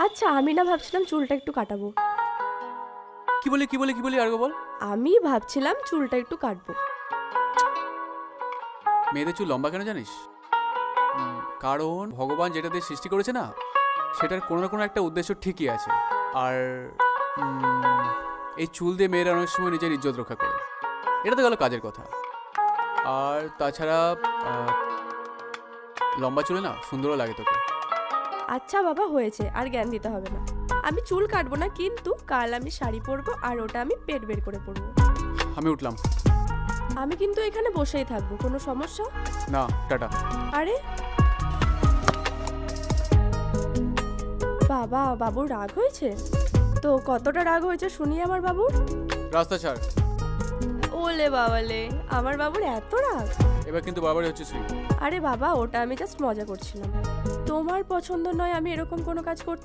আচ্ছা, আমি না ভাবছিলাম চুলটা একটু কাটাবো। কি বলি আর বল। আমি ভাবছিলাম চুলটা একটু কাটবো। মেয়েদের চুল লম্বা কেন জানিস? কারণ ভগবান যেটা দিয়ে সৃষ্টি করেছে না, সেটার কোনো না কোনো একটা উদ্দেশ্য ঠিকই আছে। আর এই চুল দিয়ে মেয়েরা অনেক সময় নিজের ইজ্জত রক্ষা করে। এটা তো গেল কাজের কথা। আর তাছাড়া লম্বা চুলে না সুন্দরও লাগে তোকে। আচ্ছা বাবা, হয়েছে, আর জ্ঞান দিতে হবে না। আমি চুল কাটবো না, কিন্তু কাল আমি শাড়ি পরবো আর ওটা আমি পেট বের করে পরবো। আমি উঠলাম। আমি কিন্তু এখানে বসেই থাকবো, কোনো সমস্যা? না, টাটা। আরে বাবা, বাবুর রাগ হয়েছে? তো কতটা রাগ হয়েছে শুনি আমার বাবুর। রাস্তা ছাড়। ওলে বাবালে, আমার বাবুর এত রাগ! এবার কিন্তু বারবারই হচ্ছে শ্রী। আরে বাবা, ওটা আমি জাস্ট মজা করছিলাম। তোমার পছন্দ নয় আমি এরকম কোনো কাজ করতে